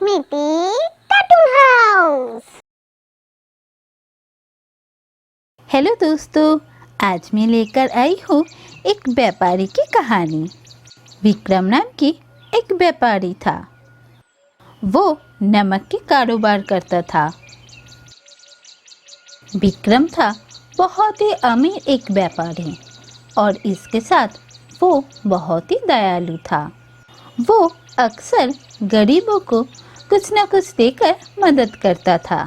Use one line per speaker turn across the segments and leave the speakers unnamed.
स्मिटी cartoon house.
Hello दोस्तों, आज मैं लेकर आई हूँ एक व्यापारी की कहानी। विक्रम नाम की एक व्यापारी था। वो नमक के कारोबार करता था। विक्रम था बहुत ही अमीर एक व्यापारी और इसके साथ वो बहुत ही दयालु था। वो अक्सर गरीबों को कुछ न कुछ देकर मदद करता था।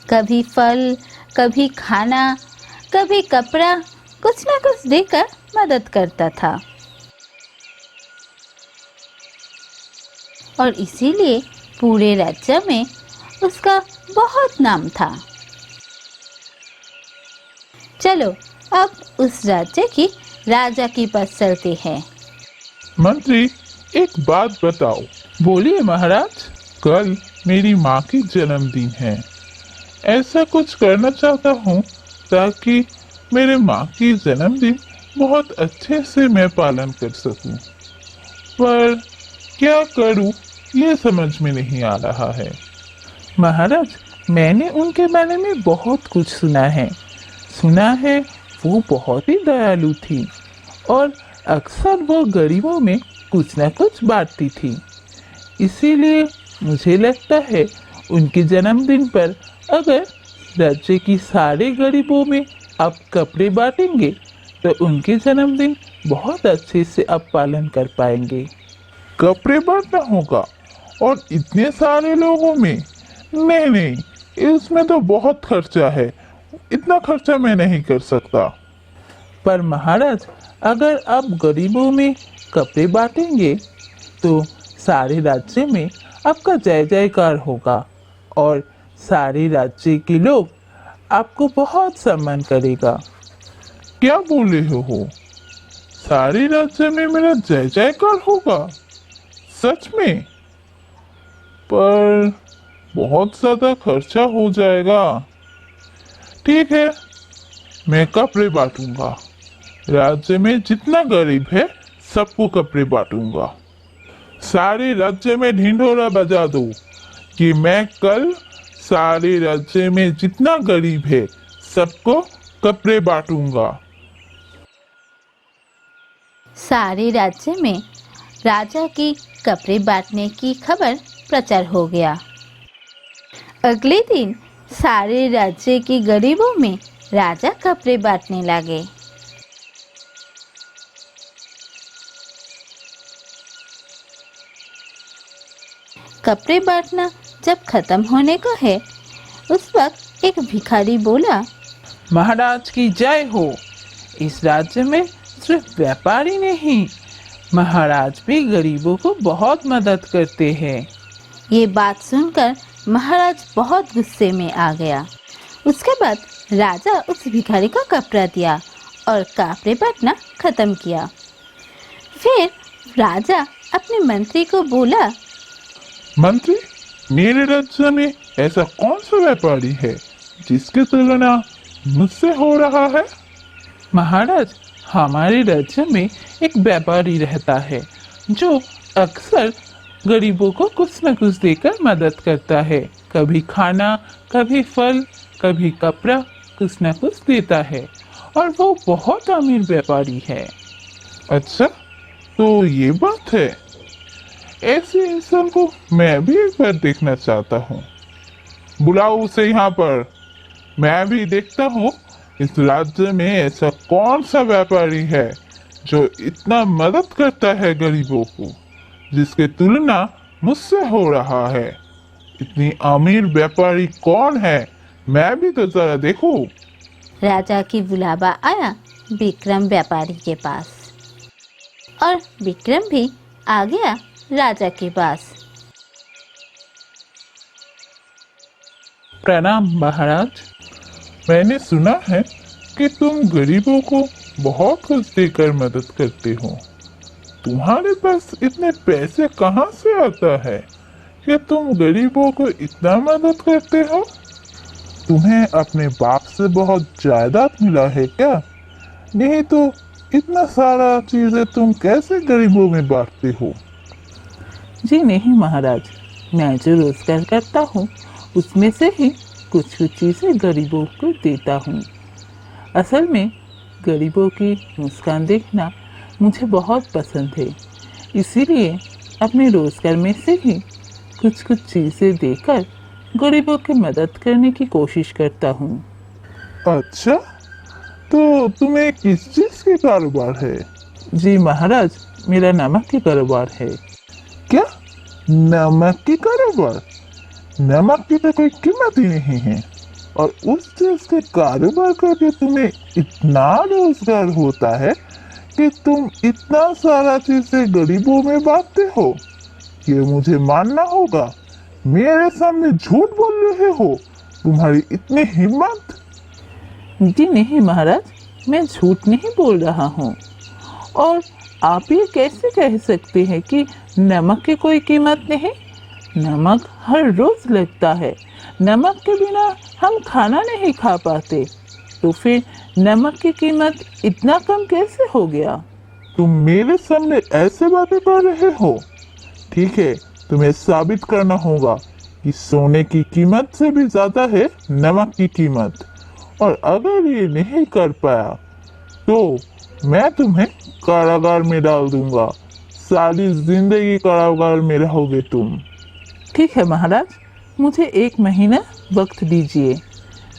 कभी फल, कभी खाना, कभी कपड़ा, कुछ न कुछ देकर मदद करता था। और इसीलिए पूरे राज्य में उसका बहुत नाम था। चलो अब उस राज्य की राजा के पास चलते हैं।
मंत्री, एक बात बताओ।
बोलिए महाराज।
कल मेरी माँ की जन्मदिन है। ऐसा कुछ करना चाहता हूँ ताकि मेरे माँ की जन्मदिन बहुत अच्छे से मैं पालन कर सकूं। पर क्या करूं ये समझ में नहीं आ रहा है।
महाराज, मैंने उनके बारे में बहुत कुछ सुना है वो बहुत ही दयालु थी और अक्सर वो गरीबों में कुछ न कुछ बांटती थी। इसीलिए मुझे लगता है उनके जन्मदिन पर अगर राज्य की सारे गरीबों में आप कपड़े बांटेंगे तो उनके जन्मदिन बहुत अच्छे से आप पालन कर पाएंगे।
कपड़े बांटना होगा और इतने सारे लोगों में? नहीं, इसमें तो बहुत खर्चा है। इतना खर्चा मैं नहीं कर सकता।
पर महाराज, अगर आप गरीबों में कपड़े बांटेंगे तो सारे राज्य में आपका जय जयकार होगा और सारे राज्य के लोग आपको बहुत सम्मान करेगा।
क्या बोल रहे हो? सारे राज्य में मेरा जय जयकार होगा? सच में? पर बहुत ज्यादा खर्चा हो जाएगा। ठीक है, मैं कपड़े बांटूंगा। राज्य में जितना गरीब है सबको कपड़े बांटूंगा। सारे राज्य में ढिंढोरा बजा दो कि मैं कल सारे राज्य में जितना गरीब है सबको कपड़े बांटूंगा।
सारे राज्य में राजा की कपड़े बांटने की खबर प्रचार हो गया। अगले दिन सारे राज्य के गरीबों में राजा कपड़े बांटने लगे। कपड़े बांटना जब खत्म होने को है, उस वक्त एक भिखारी बोला,
महाराज की जय हो। इस राज्य में सिर्फ व्यापारी नहीं, महाराज भी गरीबों को बहुत मदद करते हैं।
ये बात सुनकर महाराज बहुत गुस्से में आ गया। उसके बाद राजा उस भिखारी को कपड़ा दिया और कपड़े बांटना खत्म किया। फिर राजा अपने मंत्री को बोला,
मंत्री, मेरे राज्य में ऐसा कौन सा व्यापारी है जिसकी तुलना मुझसे हो रहा है?
महाराज, हमारे राज्य में एक व्यापारी रहता है जो अक्सर गरीबों को कुछ न कुछ देकर मदद करता है। कभी खाना, कभी फल, कभी कपड़ा, कुछ न कुछ देता है और वो बहुत अमीर व्यापारी है।
अच्छा, तो ये बात है। ऐसे इंसान को मैं भी एक बार देखना चाहता हूँ। बुलाओ उसे यहाँ पर। मैं भी देखता हूँ इस राज्य में ऐसा कौन सा व्यापारी है जो इतना मदद करता है गरीबों को, जिसके तुलना मुझसे हो रहा है। इतनी अमीर व्यापारी कौन है, मैं भी तो जरा देखूं।
राजा की बुलावा आया विक्रम व्यापारी के पास और विक्रम भी आ गया राजा के पास।
प्रणाम महाराज।
मैंने सुना है कि तुम गरीबों को बहुत कुछ देकर मदद करते हो। तुम्हारे पास इतने पैसे कहाँ से आता है कि तुम गरीबों को इतना मदद करते हो? तुम्हें अपने बाप से बहुत जायदाद मिला है क्या? नहीं तो इतना सारा चीजें तुम कैसे गरीबों में बांटते हो?
जी नहीं महाराज, मैं जो रोजगार करता हूँ उसमें से ही कुछ कुछ चीज़ें गरीबों को देता हूँ। असल में गरीबों की मुस्कान देखना मुझे बहुत पसंद है, इसीलिए अपने रोजगार में से ही कुछ कुछ चीज़ें देकर गरीबों की मदद करने की कोशिश करता हूँ।
अच्छा, तो तुम्हें किस चीज के कारोबार है?
जी महाराज, मेरा नमक की कारोबार है।
क्या नमक की कारोबार? नमक की तो कोई कीमत ही नहीं है, और उस चीज के कारोबार करके तुम्हें इतना रोजगार होता है कि तुम इतना सारा चीजें गरीबों में बांटते हो। ये मुझे मानना होगा। मेरे सामने झूठ बोल रहे हो, तुम्हारी इतनी हिम्मत?
जी नहीं महाराज, मैं झूठ नहीं बोल रहा हूँ। और आप ये कैसे कह सकते हैं कि नमक की कोई कीमत नहीं? नमक हर रोज लगता है, नमक के बिना हम खाना नहीं खा पाते, तो फिर नमक की कीमत इतना कम कैसे हो गया?
तुम मेरे सामने ऐसे बातें कर रहे हो? ठीक है, तुम्हें साबित करना होगा कि सोने की कीमत से भी ज्यादा है नमक की कीमत। और अगर ये नहीं कर पाया तो मैं तुम्हें कारागार में डाल दूंगा। सारी जिंदगी कारागार में रहोगे तुम।
ठीक है महाराज, मुझे 1 महीना वक्त दीजिए।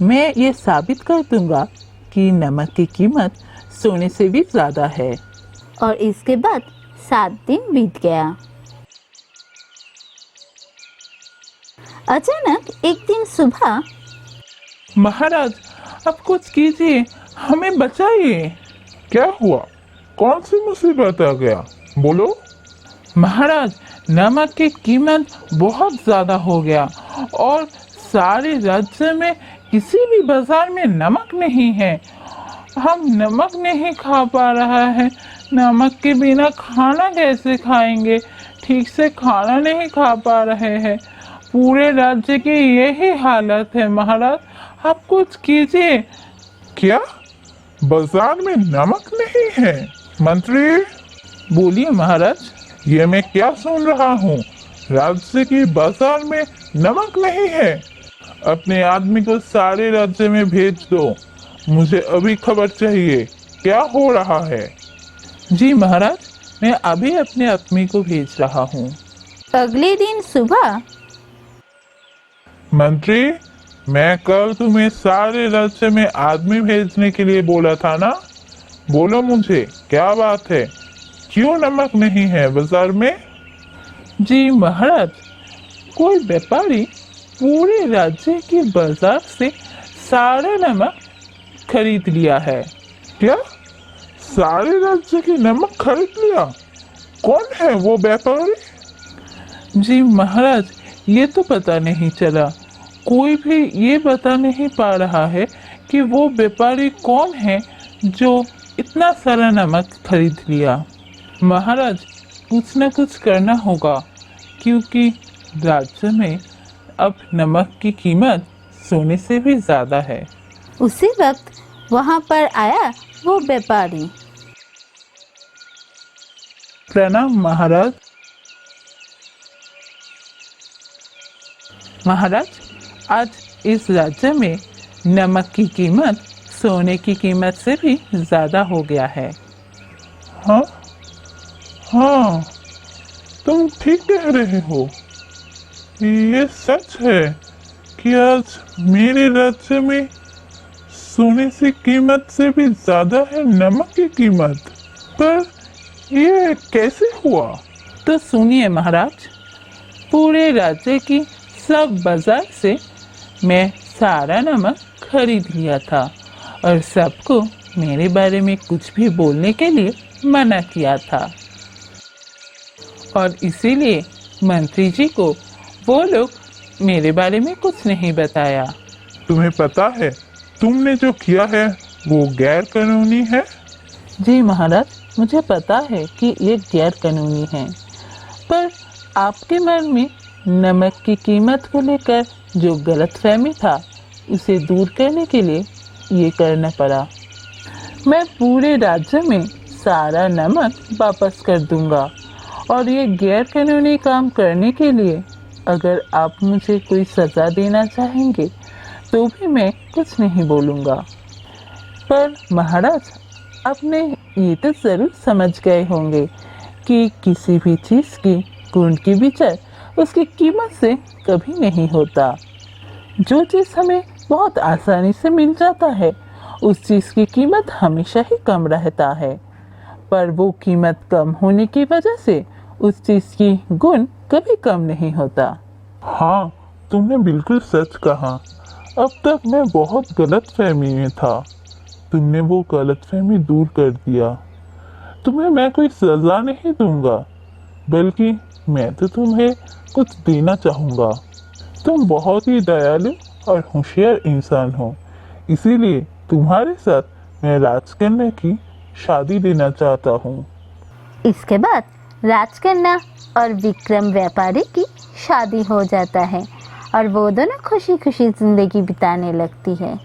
मैं ये साबित कर दूंगा कि नमक की कीमत सोने से भी ज्यादा है।
और इसके बाद 7 दिन बीत गया। अचानक एक दिन सुबह
महाराज, अब कुछ कीजिए, हमें बचाइए।
क्या हुआ? कौन सी मुसीबत आ गया? बोलो।
महाराज, नमक की कीमत बहुत ज्यादा हो गया और सारे राज्य में किसी भी बाजार में नमक नहीं है। हम नमक नहीं खा पा रहा है। नमक के बिना खाना कैसे खाएंगे? ठीक से खाना नहीं खा पा रहे हैं। पूरे राज्य की यही हालत है महाराज, आप कुछ कीजिए।
क्या बाजार में नमक नहीं है? मंत्री,
बोलिए महाराज।
ये मैं क्या सुन रहा हूँ? राज्य की बाजार में नमक नहीं है। अपने आदमी को सारे राज्य में भेज दो, मुझे अभी खबर चाहिए क्या हो रहा है।
जी महाराज, मैं अभी अपने आदमी को भेज रहा हूँ।
अगले दिन सुबह
मंत्री, मैं कल तुम्हें सारे राज्य में आदमी भेजने के लिए बोला था ना? बोलो मुझे, क्या बात है? क्यों नमक नहीं है बाजार में?
जी महाराज, कोई व्यापारी पूरे राज्य के बाजार से सारा नमक खरीद लिया है।
क्या सारे राज्य की नमक खरीद लिया? कौन है वो व्यापारी?
जी महाराज, ये तो पता नहीं चला। कोई भी ये बता नहीं पा रहा है कि वो व्यापारी कौन है जो इतना सारा नमक खरीद लिया। महाराज, कुछ न कुछ करना होगा, क्योंकि राज्य में अब नमक की कीमत सोने से भी ज्यादा है।
उसी वक्त वहां पर आया वो व्यापारी।
प्रणाम महाराज। महाराज, आज इस राज्य में नमक की कीमत सोने की कीमत से भी ज्यादा हो गया है।
हाँ हाँ, तुम ठीक कह रहे हो। ये सच है कि आज मेरे राज्य में सोने की कीमत से भी ज्यादा है नमक की कीमत। पर ये कैसे हुआ?
तो सुनिए महाराज, पूरे राज्य की सब बाजार से मैं सारा नमक खरीद लिया था और सबको मेरे बारे में कुछ भी बोलने के लिए मना किया था। और इसीलिए मंत्री जी को वो लोग मेरे बारे में कुछ नहीं बताया।
तुम्हें पता है तुमने जो किया है वो गैर कानूनी है?
जी महाराज, मुझे पता है कि ये गैर कानूनी है, पर आपके मन में नमक की कीमत को लेकर जो गलतफहमी था उसे दूर करने के लिए ये करना पड़ा। मैं पूरे राज्य में सारा नमक वापस कर दूंगा और ये गैर कानूनी काम करने के लिए अगर आप मुझे कोई सज़ा देना चाहेंगे तो भी मैं कुछ नहीं बोलूँगा। पर महाराज, आपने ये तो ज़रूर समझ गए होंगे कि किसी भी चीज़ की गुण की विचार उसकी कीमत से कभी नहीं होता। जो चीज़ हमें बहुत आसानी से मिल जाता है उस चीज़ की कीमत हमेशा ही कम रहता है, पर वो कीमत कम होने की वजह से उस चीज़ की गुण कभी कम नहीं होता।
हाँ, तुमने बिल्कुल सच कहा। अब तक मैं बहुत गलतफहमी में था, तुमने वो गलतफहमी दूर कर दिया। तुम्हें मैं कोई सज़ा नहीं दूंगा, बल्कि मैं तो तुम्हें कुछ देना चाहूँगा। तुम बहुत ही दयालु और होशियार इंसान हो, इसीलिए तुम्हारे साथ मैं राजकन्या की शादी देना चाहता हूँ।
इसके बाद राजकन्या और विक्रम व्यापारी की शादी हो जाता है और वो दोनों खुशी खुशी जिंदगी बिताने लगती है।